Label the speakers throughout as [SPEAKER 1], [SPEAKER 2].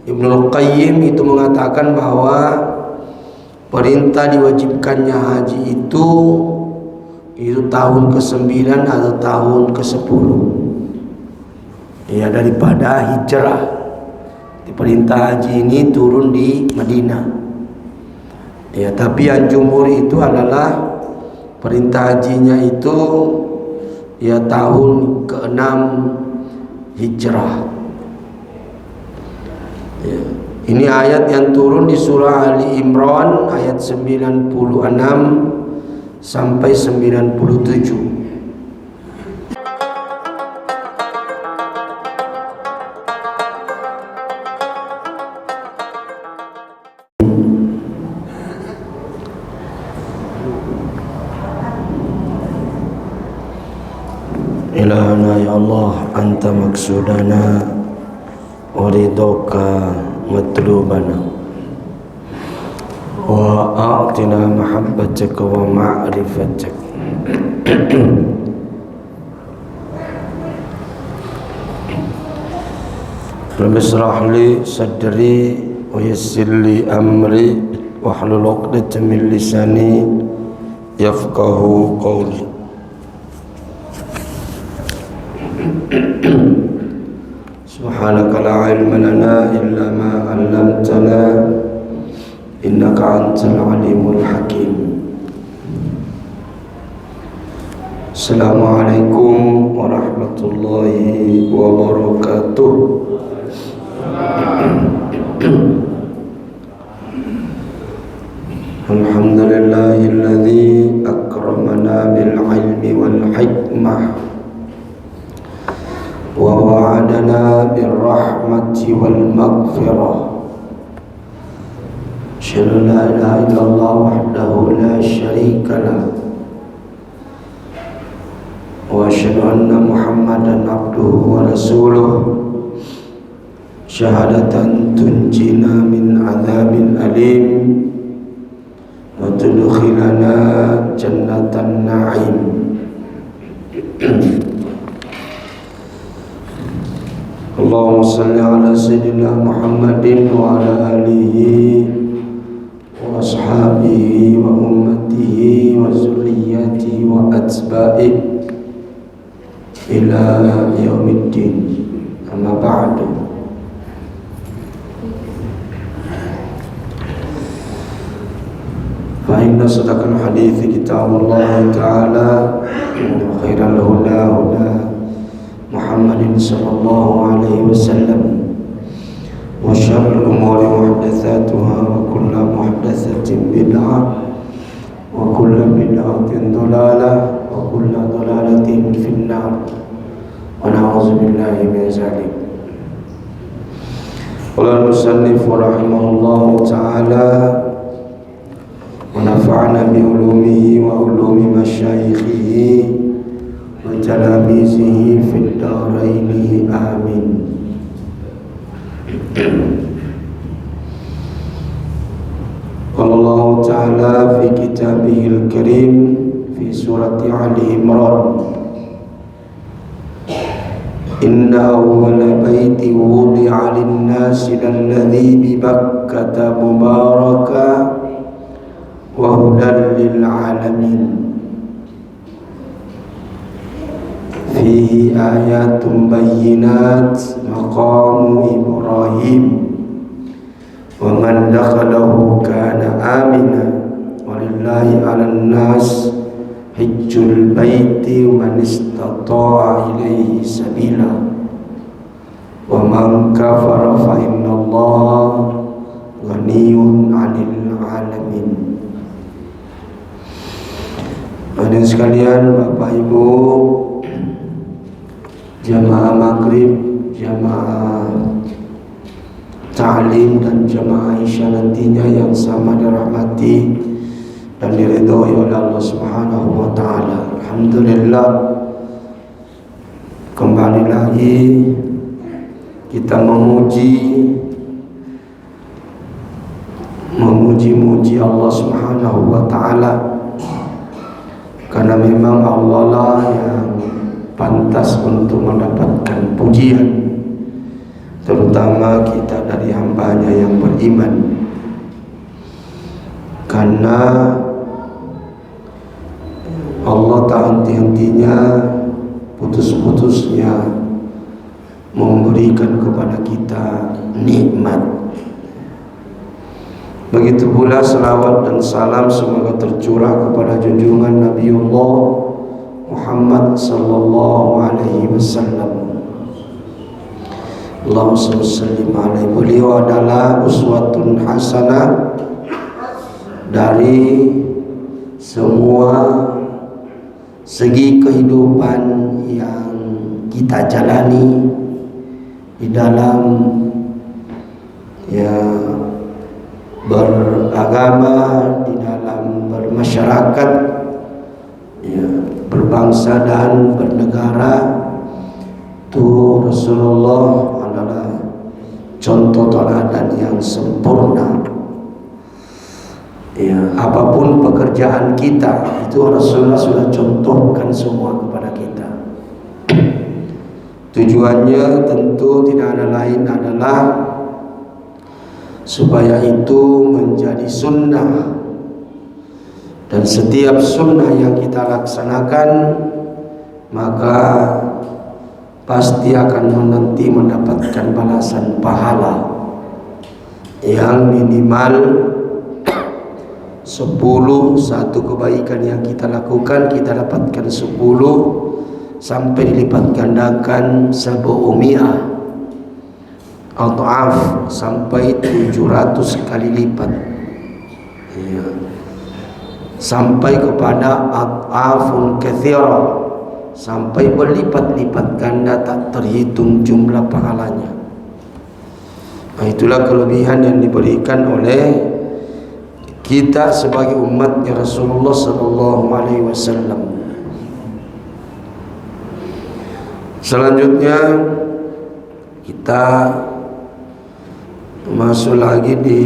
[SPEAKER 1] Ibnu Qayyim itu mengatakan bahwa perintah diwajibkannya haji itu tahun ke-9 atau tahun ke-10 ya daripada hijrah. Perintah haji ini turun di Madinah ya, tapi yang jumhur itu adalah perintah hajinya itu ya tahun ke-6 hijrah ya. Ini ayat yang turun di surah Ali Imran ayat 96 sampai 97. Ilahana ya Allah, anta maksudana wa ridhoka matlubana wa a'tina mahabbataka wa ma'rifatak. Rabbi shrah li sadri wa yassir li amri wahlul 'uqdatam min lisani yafqahu qawli. Subhanaka la ilma lana illa ma 'allamtana innaka antal alimul hakim. Assalamualaikum warahmatullahi wabarakatuh. Alhamdulillahilladzi akramana bil ilmi wal hikmah wa wa'adana bir rahmati wal maghfirah. Asyhadu an la ilaha illallah wahdahu la syarika lah wa asyhadu anna Muhammadan abduhu wa rasuluh syahadatan tunjina min adzabin alim wa tudkhilana jannatan na'im. Allahumma salli ala sayyidina Muhammadin wa ala alihi wa ashabihi wa ummatihi wa zurriyyatihi wa atba'ihi ila yaumiddin. Amma ba'du. Fa inna sadaqal hadithi kitabullah ta'ala wa khairal huda huda Muhammadin sallallahu alaihi wasallam wa syarrul umuri muhdatsatuha wa kullu muhdatsatin bid'ah wa kullu bid'atin dhalalah wa kullu dhalalatin finnar wa na'udzu billahi min dzalik. Qala al-musannif rahimahullahu ta'ala wa nafa'ana bi ulumihi wa ulumi masyayikhihi wa talamizihi fid daraini amin. Qala Allah ta'ala fi kitabihil karim fi surati Ali Imran, inna awwala baiti wudi'a lin-nasi lalladhi bi Bakkata mubaraka wa hudan lil alamin. Fihi ayatun bayyinat maqamu Ibrahim wa man dakhalahu kana amina walillahi 'alan nas hajjul baiti man istata'a ilaihi sabila wa man kafara fa innallaha ghaniyyun 'anil 'alamin. Hadirin sekalian, Bapak Ibu, jamaah maghrib, jamaah ta'lim dan jamaah isya nantinya yang sama dirahmati dan diridhoi oleh Allah Subhanahu wa taala. Alhamdulillah, kembali lagi kita memuji Allah Subhanahu wa taala, karena memang Allah lah yang pantas untuk mendapatkan pujian. terutama kita dari hambanya yang beriman, karena Allah tak henti-hentinya, putus-putusnya memberikan kepada kita nikmat. Begitu pula salawat dan salam semoga tercurah kepada junjungan Nabiullah Muhammad sallallahu alaihi wasallam. Allahumma shalli alaihi. Beliau adalah uswatun hasanah dari semua segi kehidupan yang kita jalani di dalam beragama, di dalam bermasyarakat, berbangsa dan bernegara. Itu Rasulullah adalah contoh teladan yang sempurna. Apapun pekerjaan kita, itu Rasulullah sudah contohkan semua kepada kita. Tujuannya tentu tidak ada lain adalah supaya itu menjadi sunnah, dan setiap sunnah yang kita laksanakan maka pasti akan menanti mendapatkan balasan pahala yang minimal 10. Satu kebaikan yang kita lakukan kita dapatkan 10 sampai dilipat gandakan 700 adhaf, sampai 700 kali lipat, sampai kepada adhafun katsira, sampai berlipat-lipat ganda tak terhitung jumlah pahalanya. Itulah kelebihan yang diberikan oleh kita sebagai umatnya Rasulullah sallallahu alaihi wasallam. Selanjutnya kita masuk lagi di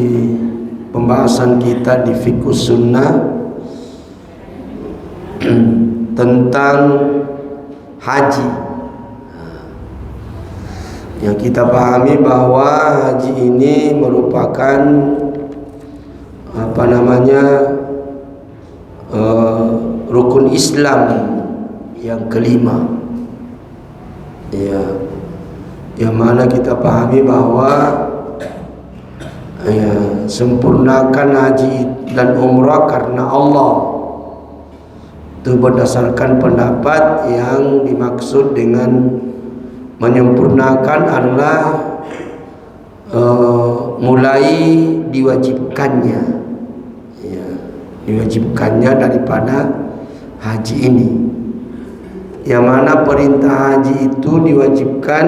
[SPEAKER 1] pembahasan kita di fiqh sunnah tentang haji. Yang kita pahami bahwa haji ini merupakan rukun Islam yang kelima. Yang mana kita pahami bahwa sempurnakan haji dan umrah karena Allah. Itu berdasarkan pendapat yang dimaksud dengan menyempurnakan adalah mulai diwajibkannya daripada haji ini. Yang mana perintah haji itu diwajibkan,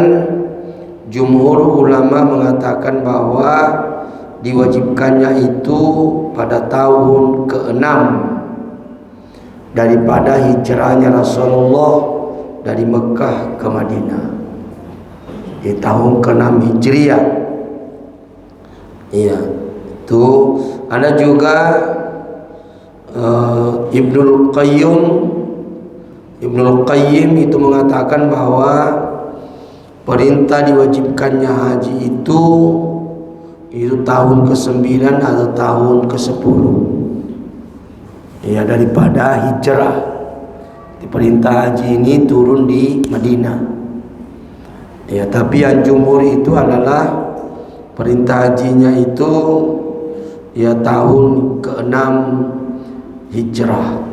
[SPEAKER 1] jumhur ulama mengatakan bahwa diwajibkannya itu pada tahun ke-6 daripada hijrahnya Rasulullah dari Mekah ke Madinah, di tahun ke-6 Hijriah. Itu ada juga Ibnul Qayyim itu mengatakan bahwa perintah diwajibkannya haji itu tahun ke-9 atau tahun ke-10 daripada hijrah. Perintah haji ini turun di Madinah. Tapi yang jumhur itu adalah perintah hajinya itu tahun ke-6 hijrah.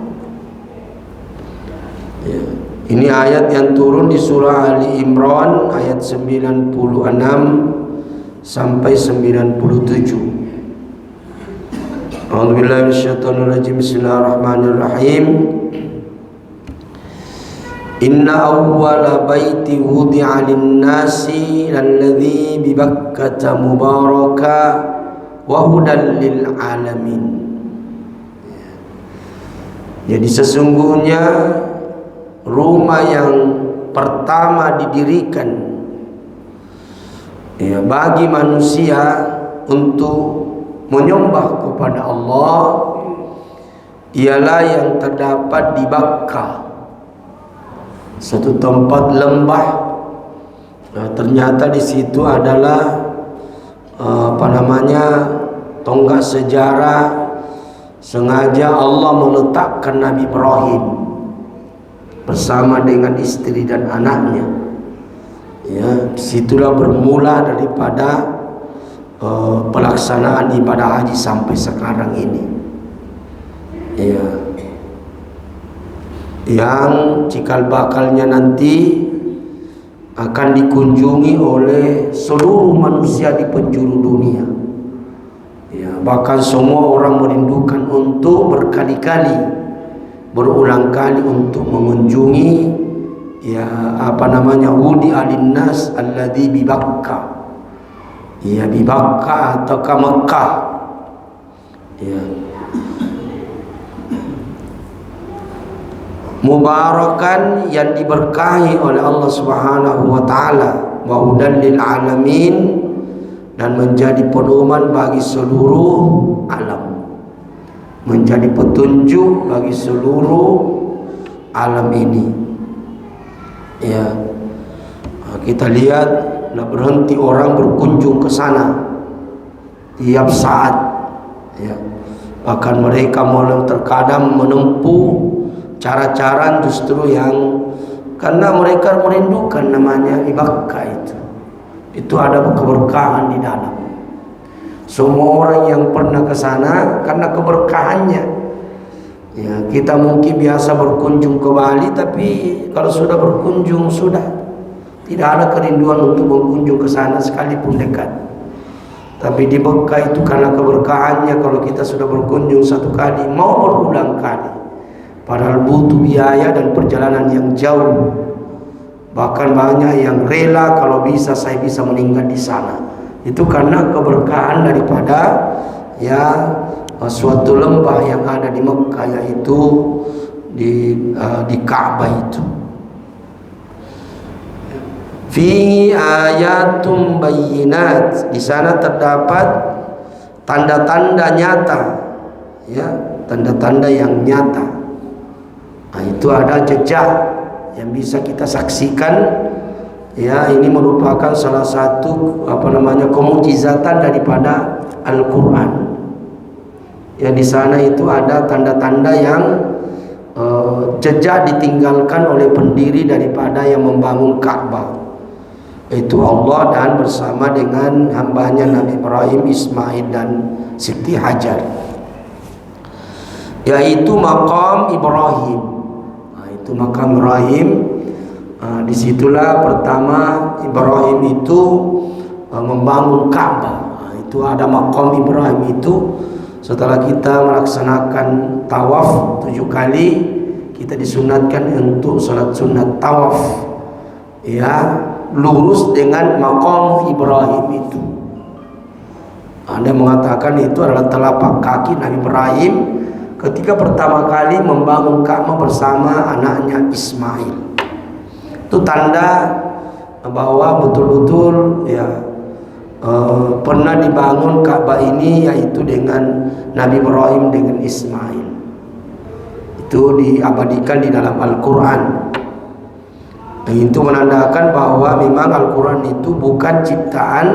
[SPEAKER 1] Ini ayat yang turun di surah Ali Imran ayat 96 sampai 97. A'udzubillahi minasyaitonirrajim. Bismillahirrahmanirrahim. Inna awwala baiti wudi'a lin-nasi alladzi bi Bakkah mubaraka wa hudan lil alamin. Jadi sesungguhnya rumah yang pertama didirikan bagi manusia untuk menyembah kepada Allah ialah yang terdapat di Bakkah, satu tempat lembah Ternyata di situ adalah tonggak sejarah. Sengaja Allah meletakkan Nabi Ibrahim bersama dengan istri dan anaknya. Ya, disitulah bermula daripada pelaksanaan ibadah haji sampai sekarang ini. Ya, yang cikal bakalnya nanti akan dikunjungi oleh seluruh manusia di penjuru dunia. Ya, bahkan semua orang merindukan untuk berkali-kali, berulang kali untuk mengunjungi Wudi alinnas alladhi bi Bakkah. Ya, bi Bakkah atau ke Mekah. Ya. Mubarakan, yang diberkahi oleh Allah Subhanahu wa taala, wa hudan lil alamin, dan menjadi pedoman bagi seluruh alam, menjadi petunjuk bagi seluruh alam ini. Ya, kita lihat tidak berhenti orang berkunjung ke sana tiap saat. Ya, bahkan mereka mulai terkadang menempuh cara-cara justru yang karena mereka merindukan namanya Bakkah itu. Itu ada keberkahan di dalam. Semua orang yang pernah ke sana karena keberkahannya. Ya, kita mungkin biasa berkunjung ke Bali, tapi kalau sudah berkunjung sudah tidak ada kerinduan untuk berkunjung ke sana sekalipun dekat. Tapi di Mekah itu karena keberkahannya, kalau kita sudah berkunjung satu kali mau berulang kali, padahal butuh biaya dan perjalanan yang jauh. Bahkan banyak yang rela kalau bisa saya bisa meninggal di sana. Itu karena keberkahan daripada suatu lembah yang ada di Mekah, yaitu di Ka'bah itu. Fi ayatum bayyinat, di sana terdapat tanda-tanda nyata, ya, tanda-tanda yang nyata. Nah, itu ada jejak yang bisa kita saksikan. Ya, ini merupakan salah satu kemukjizatan daripada Al-Quran. Ya, di sana itu ada tanda-tanda yang jejak ditinggalkan oleh pendiri daripada yang membangun Ka'bah, itu Allah dan bersama dengan hambanya Nabi Ibrahim, Ismail dan Siti Hajar, yaitu makam Ibrahim. Itu makam Ibrahim. Disitulah pertama Ibrahim itu membangun Ka'bah. Itu ada makam Ibrahim itu. Setelah kita melaksanakan tawaf 7 kali, kita disunatkan untuk salat sunat tawaf, ya, lurus dengan makam Ibrahim itu. Anda mengatakan itu adalah telapak kaki Nabi Ibrahim ketika pertama kali membangun Ka'bah bersama anaknya Ismail. Itu tanda bahwa betul-betul pernah dibangun Ka'bah ini, yaitu dengan Nabi Ibrahim dengan Ismail. Itu diabadikan di dalam Al-Quran. Itu menandakan bahwa memang Al-Quran itu bukan ciptaan,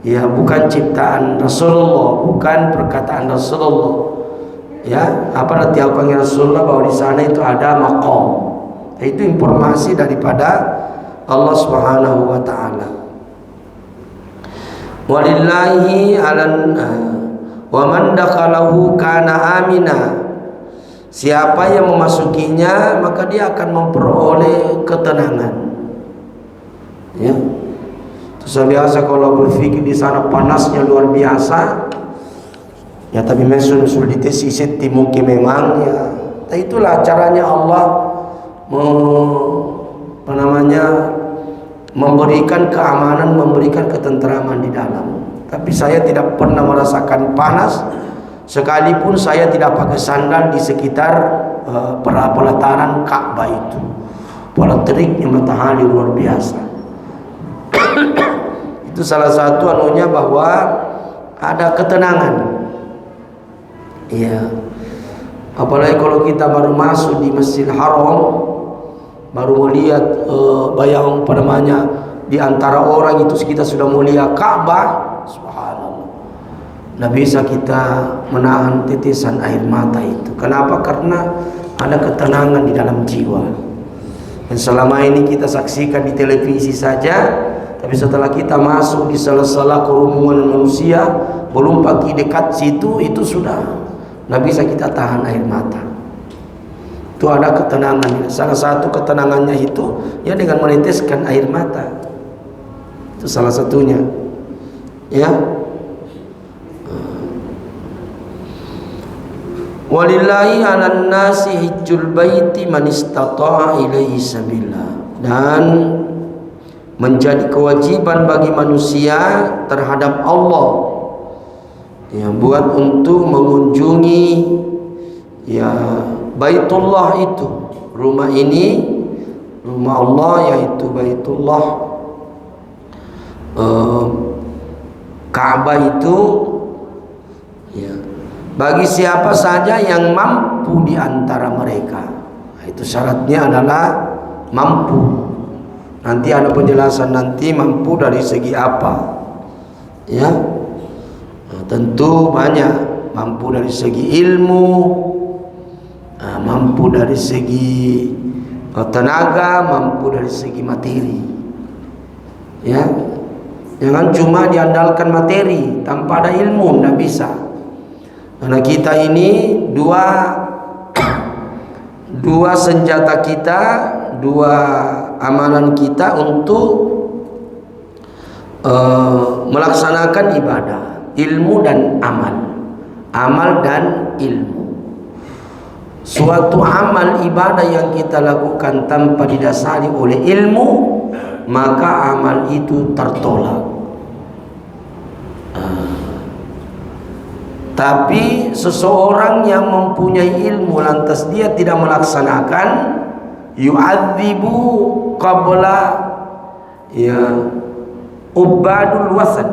[SPEAKER 1] bukan ciptaan Rasulullah, bukan perkataan Rasulullah. Ya, apa arti Al-Quran Rasulullah? Bahwa di sana itu ada maqam. Itu informasi daripada Allah Subhanahu wa taala. Walillahi alan wa man dakhalahu kana amina. Siapa yang memasukinya maka dia akan memperoleh ketenangan. Ya. Terus biasa kalau berpikir di sana panasnya luar biasa. Ya, tapi mesul ditesisit mungkin memang ya. Itulah caranya Allah memberikan keamanan, memberikan ketentraman di dalam. Tapi saya tidak pernah merasakan panas, sekalipun saya tidak pakai sandal di sekitar pelataran Ka'bah itu. Pola teriknya matahari luar biasa. Itu salah satu anunya bahwa ada ketenangan. Iya. Apalagi kalau kita baru masuk di Masjidil Haram, baru melihat di antara orang itu kita sudah mulia Ka'bah, subhanallah, tidak bisa kita menahan titisan air mata itu. Kenapa? Karena ada ketenangan di dalam jiwa. Dan selama ini kita saksikan di televisi saja, tapi setelah kita masuk di sela-sela kerumunan manusia, belum pergi dekat situ, itu sudah tidak bisa kita tahan air mata. Itu ada ketenangan. Salah satu ketenangannya itu ya dengan meneteskan air mata. Itu salah satunya. Ya. Walillahi 'alan nasi hijjul baiti man istata'a ilaihi sabila. Dan menjadi kewajiban bagi manusia terhadap Allah ya, buat untuk mengunjungi ya Baitullah itu, rumah ini, rumah Allah, yaitu Baitullah, Ka'bah itu ya, bagi siapa saja yang mampu di antara mereka. Itu syaratnya adalah mampu. Nanti ada penjelasan nanti mampu dari segi apa. Ya. Nah, tentu banyak, mampu dari segi ilmu, mampu dari segi tenaga, mampu dari segi materi. Ya. Jangan cuma diandalkan materi tanpa ada ilmu, tidak bisa. Karena kita ini dua senjata kita, dua amalan kita untuk melaksanakan ibadah, ilmu dan amal. Amal dan ilmu. Suatu amal ibadah yang kita lakukan tanpa didasari oleh ilmu, maka amal itu tertolak. Tapi seseorang yang mempunyai ilmu lantas dia tidak melaksanakan, yu'adzibu qabla ya ubadul wasan,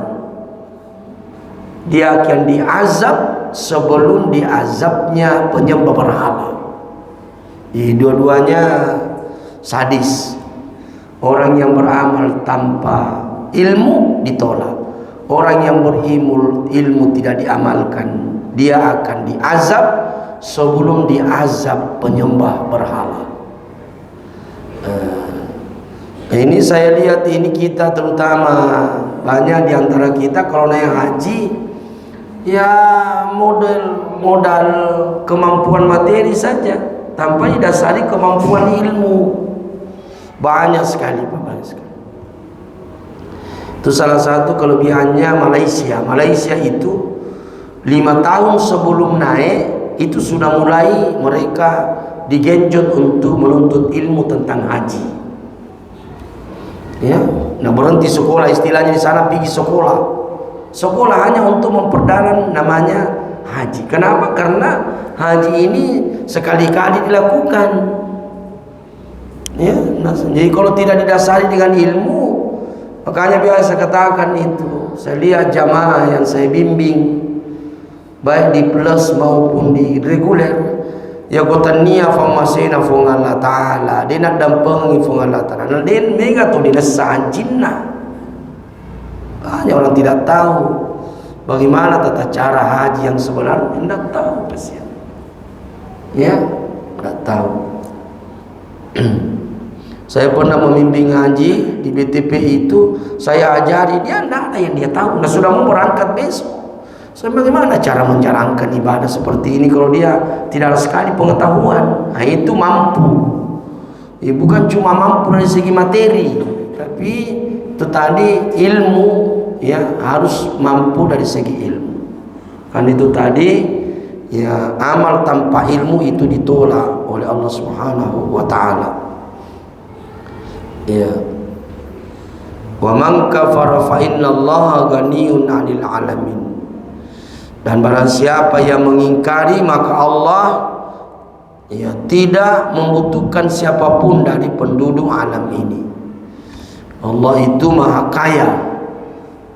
[SPEAKER 1] dia akan diazab sebelum diazabnya penyembah berhala. Dua-duanya sadis. Orang yang beramal tanpa ilmu ditolak, orang yang berilmu tidak diamalkan, dia akan diazab sebelum diazab penyembah berhala. Ini saya lihat ini kita terutama banyak di antara kita kalau naik haji ya modal kemampuan materi saja tanpa didasari kemampuan ilmu. Banyak sekali, banyak sekali. Itu salah satu kelebihannya Malaysia. Malaysia itu 5 tahun sebelum naik itu sudah mulai mereka digenjot untuk menuntut ilmu tentang haji. Ya, nah berhenti sekolah, istilahnya di sana pergi sekolah. Sekolah hanya untuk memperdalam namanya haji. Kenapa? Karena haji ini sekali-kali dilakukan. Ya, nah, jadi kalau tidak didasari dengan ilmu, makanya biasa saya katakan itu, saya lihat jamaah yang saya bimbing baik di plus maupun di reguler, ya gotania famasina fung Allah Ta'ala, dia nak dampengi fung Allah Ta'ala, dia mega tu dinasahan jinnah. Banyak orang tidak tahu bagaimana tata cara haji yang sebenarnya, tidak tahu kasihan. Ya, tidak tahu. Saya pernah memimpin ngaji di BTP itu, saya ajari dia, tidak ada yang dia tahu. Nah, sudah mau berangkat besok. Saya bagaimana cara menjalankan ibadah seperti ini kalau dia tidak ada sekali pengetahuan. Nah, itu mampu. Ya, bukan cuma mampu dari segi materi, tapi itu tadi ilmu, ya harus mampu dari segi ilmu. Kan itu tadi, ya amal tanpa ilmu itu ditolak oleh Allah Subhanahu wa Ta'ala. Ya. Wa man kafara fa innallaha ghaniyun 'anil 'alamin. Dan barang siapa yang mengingkari maka Allah ya tidak membutuhkan siapapun dari penduduk alam ini. Allah itu maha kaya.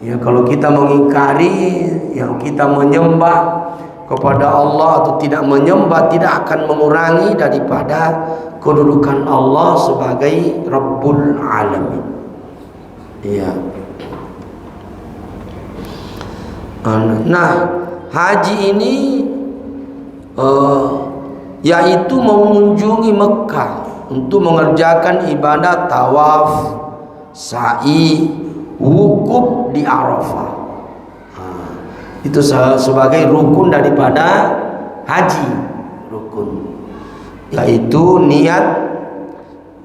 [SPEAKER 1] Ya, kalau kita mengingkari, yang kita menyembah kepada Allah atau tidak menyembah, tidak akan mengurangi daripada kedudukan Allah sebagai Rabbul Alamin. Iya. Nah, haji ini yaitu mengunjungi Mekah untuk mengerjakan ibadah tawaf, sa'i, wukuf di Arafah. Itu sebagai rukun daripada haji, rukun, yaitu niat,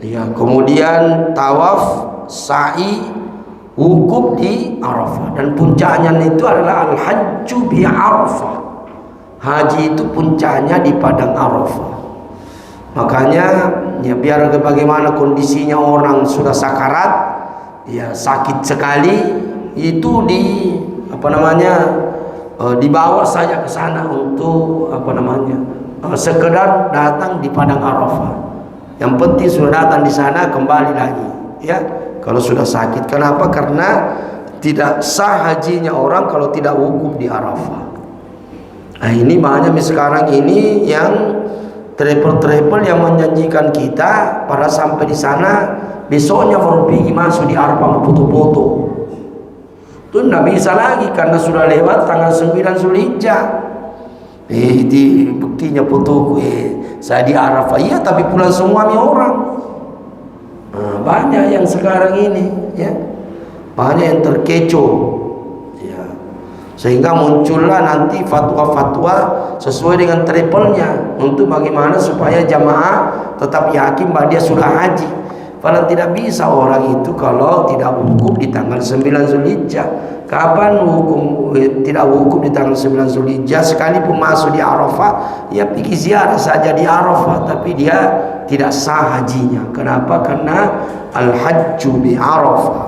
[SPEAKER 1] ya, kemudian tawaf, sa'i, wukuf di Arafah. Dan puncaknya itu adalah al-hajju bi Arafah. Haji itu puncaknya di padang Arafah. Makanya ya, biar bagaimana kondisinya orang sudah sakarat, ya sakit sekali, itu dibawa saja ke sana untuk sekedar datang di padang Arafah. Yang penting sudah datang di sana, kembali lagi, ya. Kalau sudah sakit, kenapa? Karena tidak sah hajinya orang kalau tidak wukuf di Arafah. Nah, ini banyak sekarang ini yang travel yang menjanjikan kita pada sampai di sana besoknya baru pergi masuk di Arafah mau foto-foto. Itu tidak bisa lagi karena sudah lewat tanggal 9 Zulhijjah. Di buktinya fotoku, saya di Arafah, iya, tapi pulang semua orang. Nah, banyak yang sekarang ini, ya, banyak yang terkecoh. Sehingga muncullah nanti fatwa-fatwa sesuai dengan travelnya untuk bagaimana supaya jamaah tetap yakin bahwa dia sudah haji. Padahal tidak bisa orang itu kalau tidak wukuf di tanggal 9 Zulhijjah. Kapan tidak wukuf di tanggal 9 Zulhijjah, sekalipun masuk di Arafah, ya pergi ziarah saja di Arafah, tapi dia tidak sah hajinya. Kenapa? Karena al-hajju bi Arafah.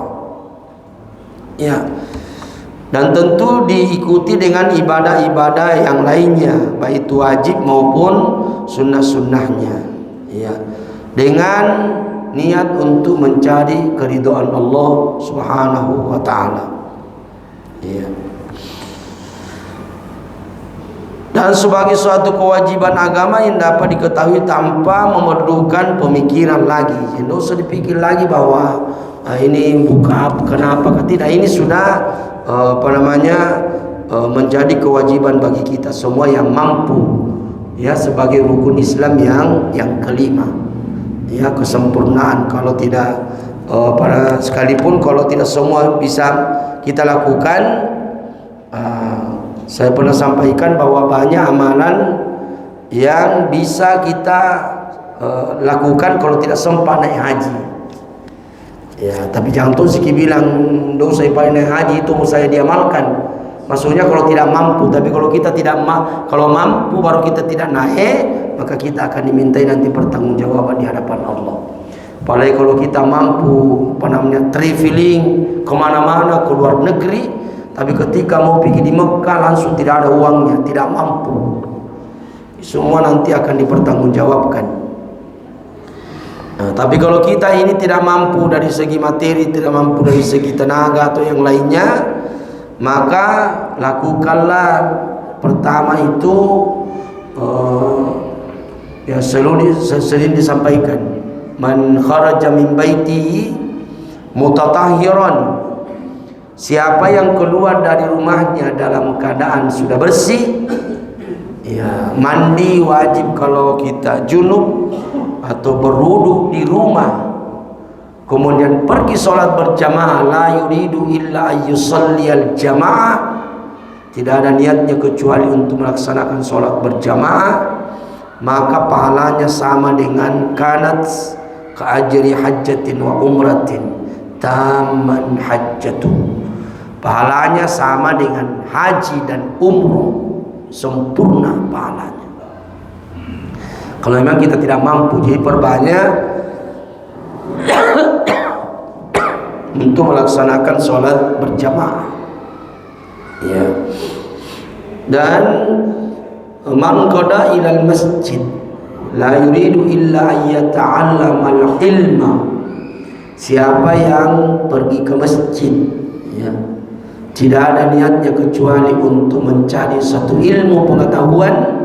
[SPEAKER 1] Ya. Dan tentu diikuti dengan ibadah-ibadah yang lainnya, baik itu wajib maupun sunnah-sunnahnya, ya, dengan niat untuk mencari keridhaan Allah Subhanahu wa taala, ya. Dan sebagai suatu kewajiban agama yang dapat diketahui tanpa memerlukan pemikiran lagi. Tidak usah dipikir lagi bahwa ini buka kenapa, tidak. Ini sudah menjadi kewajiban bagi kita semua yang mampu, ya, sebagai rukun Islam yang kelima, ya, kesempurnaan. Kalau tidak sekalipun kalau tidak semua bisa kita lakukan, saya pernah sampaikan bahwa banyak amalan yang bisa kita lakukan kalau tidak sempat naik haji. Ya, tapi jangan tuh Siki bilang dosa saya naik haji itu mau saya diamalkan. Maksudnya kalau tidak mampu, tapi kalau kita tidak kalau mampu baru kita tidak naik, maka kita akan dimintai nanti pertanggungjawaban di hadapan Allah. Apalagi kalau kita mampu traveling kemana-mana ke luar negeri, tapi ketika mau pergi di Mekah langsung tidak ada uangnya, tidak mampu, semua nanti akan dipertanggungjawabkan. Nah, tapi kalau kita ini tidak mampu dari segi materi, tidak mampu dari segi tenaga atau yang lainnya, maka lakukanlah pertama itu yang sering disampaikan, man kharaja min baitihi mutatahhiran, siapa yang keluar dari rumahnya dalam keadaan sudah bersih, ya, mandi wajib kalau kita junub atau berwudu di rumah, kemudian pergi sholat berjamaah, la yuridu illa ayyusalliyal jamaah, tidak ada niatnya kecuali untuk melaksanakan sholat berjamaah, maka pahalanya sama dengan kanat ka'ajri hajjatin wa umratin taman hajjatu, pahalanya sama dengan haji dan umroh, sempurna pahalanya. Kalau memang kita tidak mampu, jadi perbanyak untuk melaksanakan sholat berjamaah, ya. Dan man qada ilal masjid la yuridu illa ayyata'allamal ilma, siapa yang pergi ke masjid, ya, tidak ada niatnya kecuali untuk mencari satu ilmu pengetahuan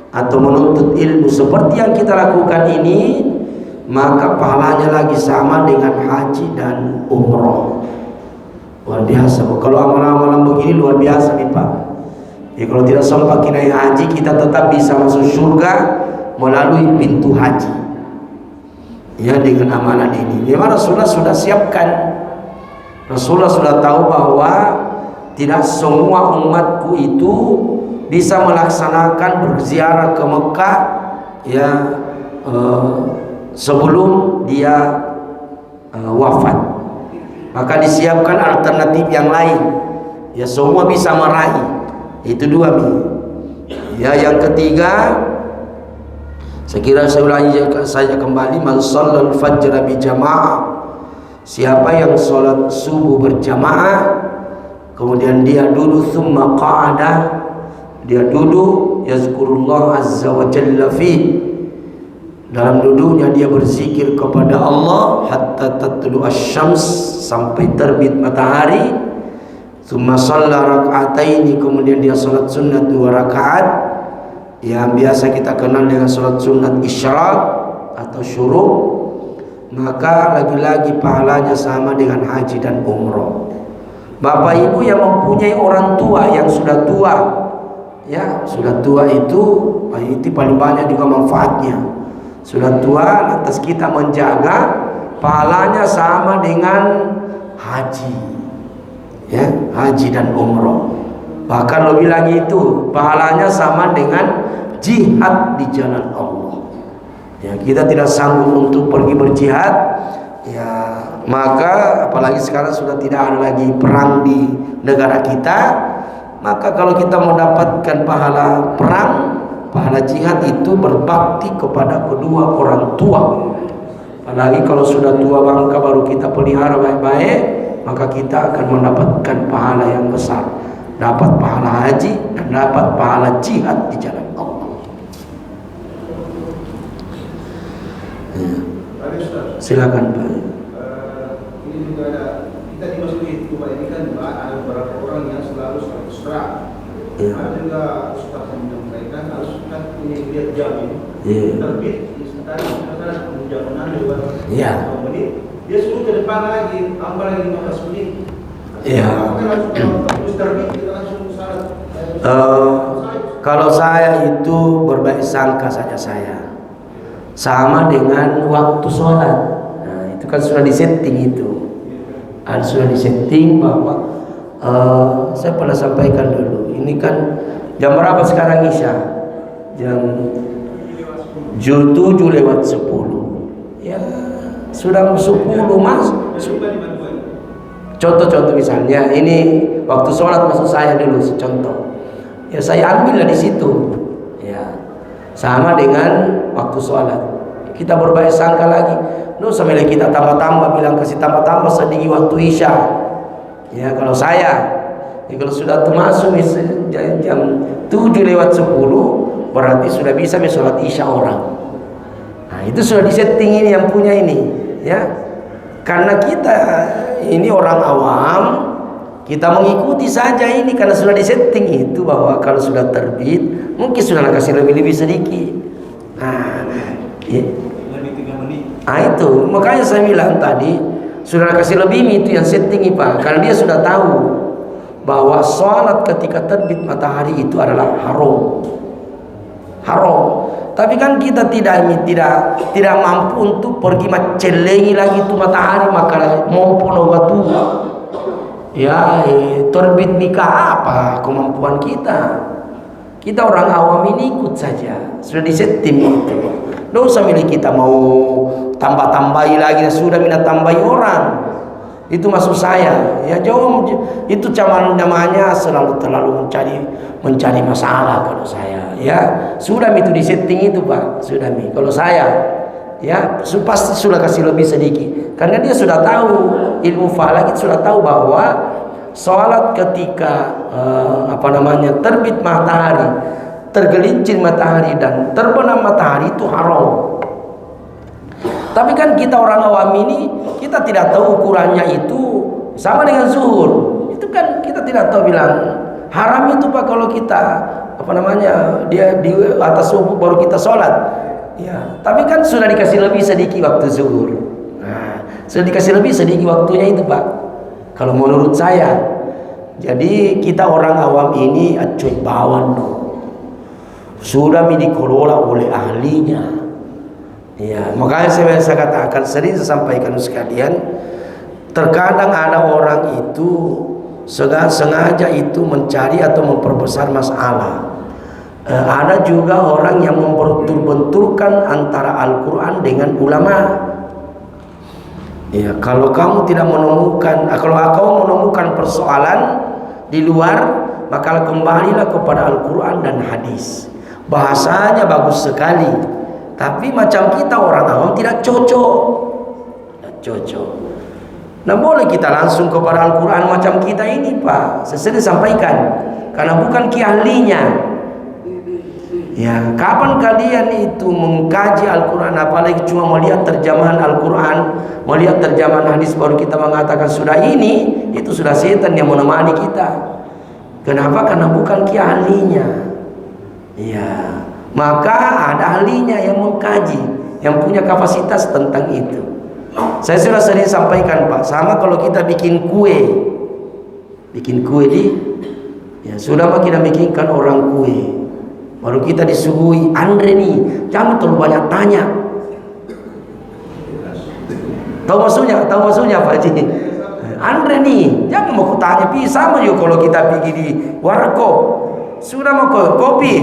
[SPEAKER 1] atau menuntut ilmu seperti yang kita lakukan ini, maka pahalanya lagi sama dengan haji dan umroh. luar biasa. Kalau amalan-amalan begini luar biasa nih Pak. Ya kalau tidak sempat kita naik haji, kita tetap bisa masuk surga melalui pintu haji. Ya, dengan amalan ini. Memang Rasulullah sudah siapkan. Rasulullah sudah tahu bahwa tidak semua umatku itu bisa melaksanakan berziarah ke Mekah ya sebelum dia wafat. Maka disiapkan alternatif yang lain. Ya, semua bisa meraih. Itu dua ya. Yang ketiga, saya kira saya ulangi saja kembali, man shallal fajr bi jamaah, siapa yang sholat subuh berjamaah kemudian dia duduk, thumma qa'ada, dia duduk, yazkurullah azza wa jalla fi, dalam duduknya dia berzikir kepada Allah hatta tatlu asy-syams, sampai terbit matahari. Tsumma shalla rak'ataini, kemudian dia salat sunat 2 rakaat yang biasa kita kenal dengan salat sunat isyraq atau syuruk, maka lagi-lagi pahalanya sama dengan haji dan umroh. Bapak ibu yang mempunyai orang tua yang sudah tua, ya sudah tua itu paling banyak juga manfaatnya. Sudah tua lantas kita menjaga, pahalanya sama dengan haji. Ya, haji dan umroh. Bahkan lebih lagi itu, pahalanya sama dengan jihad di jalan Allah. Ya, kita tidak sanggup untuk pergi berjihad, ya maka apalagi sekarang sudah tidak ada lagi perang di negara kita, maka kalau kita mendapatkan pahala perang, pahala jihad itu berbakti kepada kedua orang tua. Apalagi kalau sudah tua bangka baru kita pelihara baik-baik, maka kita akan mendapatkan pahala yang besar, dapat pahala haji dan dapat pahala jihad di jalan Allah. Ya. Silakan Pak.
[SPEAKER 2] Ini juga ada, kita dimasuki rumah ini kan ada beberapa orang yang selalu serang.
[SPEAKER 1] Ya.
[SPEAKER 2] Ada juga Ustaz yang menyampaikan harus kan ini lihat jam ini terbit sekitar jam 6 lewat 5 menit. Dia suruh ke depan lagi, tambah lagi 15 menit.
[SPEAKER 1] Iya.
[SPEAKER 2] Terus terbit kita langsung salat.
[SPEAKER 1] Kalau saya itu berbaik sangka saja saya. Sama dengan waktu sholat. Nah, itu kan sudah disetting itu. Sudah disetting bahwa saya pernah sampaikan dulu. Ini kan jam berapa sekarang Isya? Jam 7:10. Ya. Sudah 10 mas. Contoh-contoh misalnya ini waktu sholat maksud saya dulu contoh. Ya saya ambillah di situ. Ya sama dengan waktu sholat. Kita berbaik sangka lagi. Sampai kita tambah-tambah bilang kasih tambah-tambah sedikit waktu isya. Ya kalau saya, kalau sudah masuk jam 7:10 berarti sudah bisa sholat isya orang. Nah itu sudah disetting ini yang punya ini. Ya, karena kita ini orang awam, kita mengikuti saja ini karena sudah disetting itu bahwa kalau sudah terbit mungkin sudah kasih lebih sedikit. Nah, ya. Lebih 3 menit. Itu makanya saya bilang tadi sudah kasih lebih itu yang setting Pak, karena dia sudah tahu bahwa sholat ketika terbit matahari itu adalah haram. Tapi kan kita tidak mampu untuk pergi mencelengi lagi itu matahari, maka maupun waktu ya terbit nikah apa kemampuan kita. Kita orang awam ini ikut saja, sudah disetting itu. Tidak usah milih kita mau tambah-tambahi lagi, sudah minta tambahi orang. Itu maksud saya. Ya jauh itu namanya selalu terlalu mencari masalah kalau saya. Ya sudah itu disetting itu Pak, sudah kalau saya ya pasti sudah kasih lebih sedikit karena dia sudah tahu ilmu falak itu, sudah tahu bahwa sholat ketika terbit matahari, tergelincir matahari dan terbenam matahari itu haram. Tapi kan kita orang awam ini kita tidak tahu ukurannya itu sama dengan zuhur. Itu kan kita tidak tahu bilang haram itu Pak kalau kita dia di atas subuh baru kita sholat. Ya, tapi kan sudah dikasih lebih sedikit waktu zuhur. Nah, sudah dikasih lebih sedikit waktunya itu Pak. Kalau menurut saya, jadi kita orang awam ini acuy bawan sudah dikelola oleh ahlinya. Ya, makanya saya katakan, sering saya sampaikan sekalian, terkadang ada orang itu sengaja itu mencari atau memperbesar masalah. Ada juga orang yang membenturkan antara Al-Quran dengan ulama. Ya, kalau kamu tidak menemukan, kalau kau menemukan persoalan di luar, maka kembalilah kepada Al-Quran dan hadis. Bahasanya bagus sekali, tapi macam kita orang awam tidak cocok. Nah, boleh kita langsung kepada Al-Quran macam kita ini, Pak. Saya sering sampaikan, karena bukan ahlinya. Ya, kapan kalian itu mengkaji Al-Quran, apalagi cuma melihat terjemahan Al-Quran, melihat terjemahan hadis, baru kita mengatakan sudah ini, itu sudah setan yang menemani kita. Kenapa? Karena bukan ahlinya. Ya, maka ada ahlinya yang mengkaji, yang punya kapasitas tentang itu. Saya sudah sering sampaikan, Pak, sama kalau kita bikin kue ya sudah Pak, kita bikinkan orang kue, baru kita disuguhi, Andre nih jangan terlalu banyak tanya. Tahu maksudnya Pak Haji? Andre nih jangan mau tanya, sama juga kalau kita pergi di warkop, sudah mau kopi,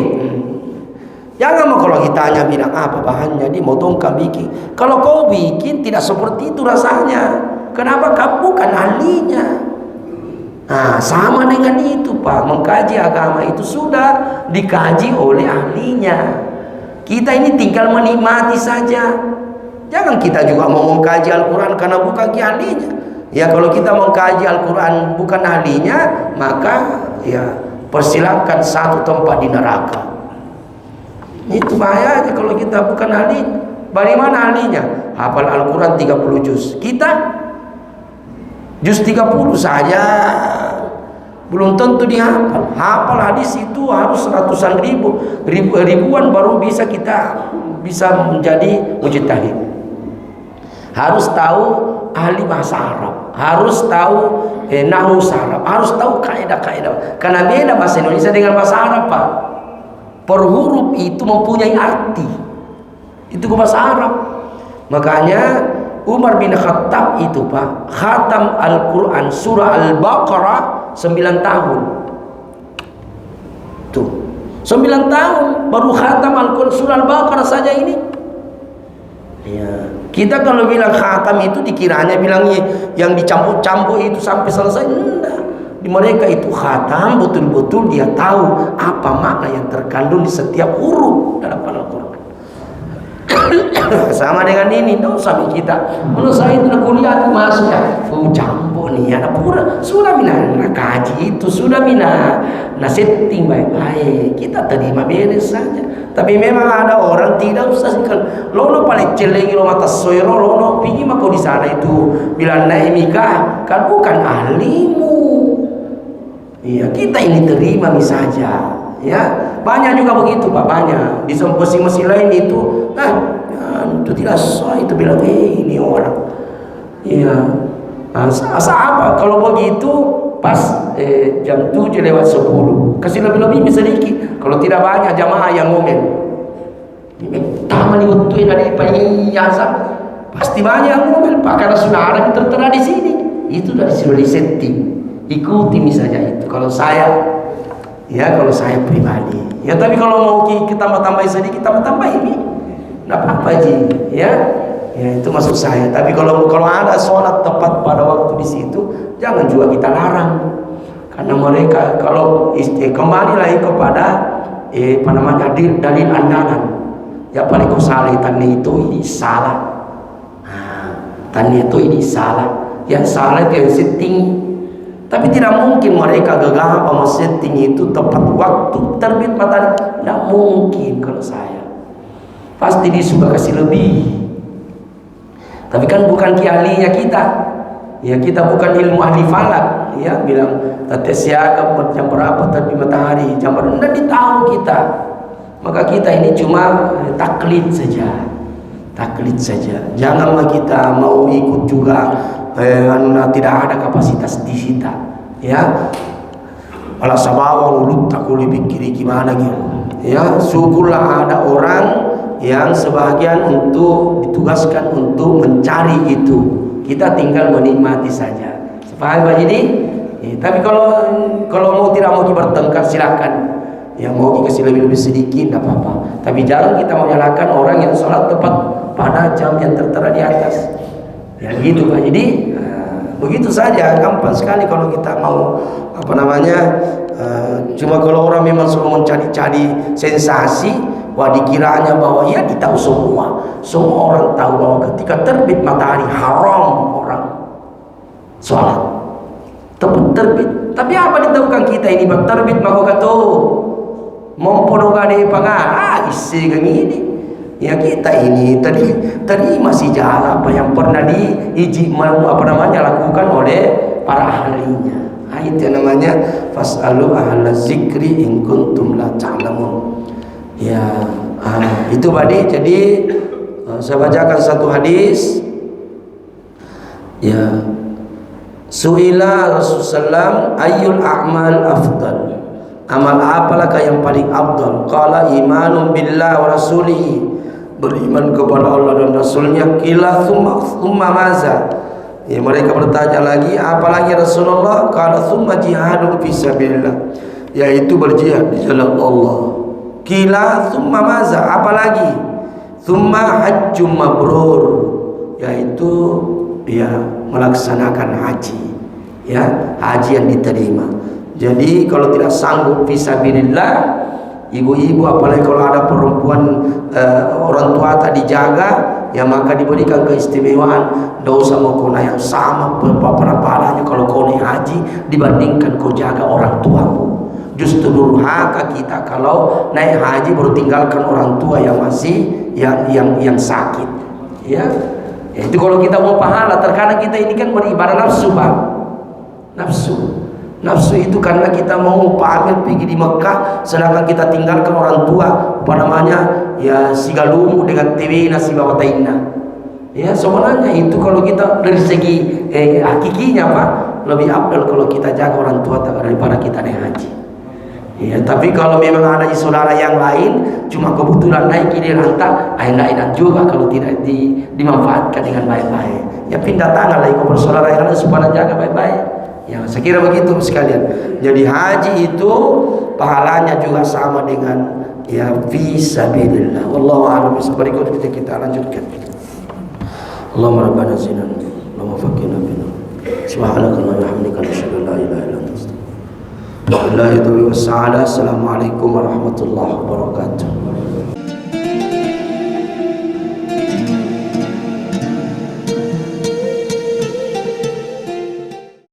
[SPEAKER 1] jangan mau kalau kita tanya bilang apa bahannya, dia mau tongkang bikin. Kalau kau bikin tidak seperti itu rasanya. Kenapa? Kau bukan ahlinya. Nah, sama dengan itu, Pak. Mengkaji agama itu sudah dikaji oleh ahlinya. Kita ini tinggal menikmati saja. Jangan kita juga mau mengkaji Al-Quran karena bukan ahlinya. Ya, kalau kita mengkaji Al-Quran bukan ahlinya, maka ya persilakan satu tempat di neraka. Itu bahayanya kalau kita bukan ahli. Bagaimana ahlinya? Hafal Al-Quran 30 juz. Kita juz 30 saja belum tentu dihafal. Hafal hadis itu harus ratusan ribuan baru bisa kita menjadi mujtahid. Harus tahu ahli bahasa Arab, harus tahu nahwu Arab, harus tahu kaidah-kaidah. Karena beda bahasa Indonesia dengan bahasa Arab, Pak. Per huruf itu mempunyai arti. Itu ke bahasa Arab. Makanya Umar bin Khattab itu, Pak, khatam Al-Quran surah Al-Baqarah 9 tahun. Tuh, 9 tahun baru khatam Al-Quran surah Al-Baqarah saja ini. Ya, kita kalau bilang khatam itu dikiranya bilangnya yang dicampur-campur itu sampai selesai. Enggak. Di mereka itu khatam, betul-betul dia tahu apa makna yang terkandung di setiap huruf dalam Al-Quran. Sama dengan ini, dong sampai kita. Menurut saya itu kuliah masuknya, campur nih, anak pura sudah mina kaji itu sudah mina setting baik-baik. Kita terima beres saja. Tapi memang ada orang tidak usah lono paling celengi lo mata soiro lono pergi mako di sana itu bilang naik nikah kan bukan ahlimu. Iya, kita ini terima saja, ya. Banyak juga begitu, Pak, banyak. Di mesin lain itu, itu tidak sesuai, itu bilang, ini orang. Iya. Asa apa? Kalau begitu, pas jam 7 lewat 10, kasih lebih-lebih sedikit. Kalau tidak banyak jamaah yang ngomel. Taman diutuin dari payasa. Pasti banyak yang ngomel, Pak, karena sudah ada yang tertera di sini. Itu sudah disetting. Ikuti misalnya itu. Kalau saya pribadi, ya, tapi kalau mau kita tambah sedikit, tambah ini, nggak apa-apa Ji, ya itu maksud saya. Tapi kalau ada sholat tepat pada waktu di situ, jangan juga kita larang, karena mereka kalau kembali lagi kepada dalil andalan, ya paling kau salah tani itu ini salah, tani itu ini salah, yang salah itu yang setting. Tapi tidak mungkin mereka gegah apa setting itu tepat waktu terbit matahari. Tidak mungkin kalau saya. Pasti dia suka kasih lebih. Tapi kan bukan ahlinya kita. Ya, kita bukan ilmu ahli falak. Ya, bilang tetes siaga jam berapa terbit matahari, jam berapa, tidak ditahu kita. Maka kita ini cuma taklid saja. Taklid saja. Janganlah kita mau ikut juga tidak ada kapasitas disita, ya. Malah sabawa ulut tak boleh pikir gimana gitu, ya. Syukurlah ada orang yang sebagian untuk ditugaskan untuk mencari itu, kita tinggal menikmati saja. Paham Pak Jadi? Tapi kalau mau tidak mau bertengkar silakan. Yang mau dikasih lebih sedikit tidak apa-apa. Tapi jangan kita menyalahkan orang yang sholat tepat pada jam yang tertera di atas. Ya gitu Pak. Jadi begitu saja, gampang sekali kalau kita mau cuma kalau orang memang selalu mencari-cari sensasi, wah dikiranya bahwa ya ditahu semua orang tahu bahwa ketika terbit matahari haram orang sholat terbit. Tapi apa ditahukan kita ini bab terbit maka kata memponogade pangan isi gini ya, kita ini tadi masih jalan apa yang pernah lakukan oleh para ahlinya. Itu namanya fasalu ahla zikri in kuntum la ta'lamun. Ya, itu tadi. Jadi saya bacakan satu hadis. Ya, su'ila Rasulullah ayyul a'mal afdal, amal apalakah yang paling afdal? Qala imanun billah wa rasulihi, beriman kepada Allah dan Rasulnya. Qila thumma maza, ya, mereka bertanya lagi apalagi Rasulullah? Qala thumma jihadun fi sabilillah, yaitu berjihad di jalan Allah. Qila thumma maza, apalagi? Thumma hajjum mabrur, yaitu ya melaksanakan haji, ya, haji yang diterima. Jadi kalau tidak sanggup fisabilillah, ibu-ibu apalagi kalau ada perempuan orang tua tak dijaga, ya maka diberikan keistimewaan, tidak usah mau kau yang sama pahalanya kalau kau naik haji dibandingkan kau jaga orang tuamu. Justru durhaka kita kalau naik haji baru tinggalkan orang tua yang masih yang sakit, ya. Itu kalau kita mau pahala, terkadang kita ini kan beribadah nafsu Pak. Nafsu itu karena kita mau pamer pergi di Mekah, sedangkan kita tinggalkan orang tua, ya sigalumu dengan TV nasi bawataina. Ya sebenarnya itu kalau kita dari segi hakikinya Pak, lebih afdal kalau kita jaga orang tua daripada kita naik haji. Ya, tapi kalau memang ada saudara yang lain cuma kebetulan naik ini rantak, nggak enak juga kalau tidak dimanfaatkan dengan baik-baik. Ya pindah tangan lagi kepada saudara yang lain supaya jaga baik-baik. Ya saya kira begitu sekalian. Jadi haji itu pahalanya juga sama dengan ya fisabilillah. Wallahu a'lam bishawab. Berikut kita lanjutkan. Allahumma rabbana zidna, Allahumma faqqihna fid din. Subhanakallahumma wa bihamdika asyhadu an la ilaha illa anta astaghfiruka wa atubu ilaik. Assalamualaikum warahmatullahi wabarakatuh.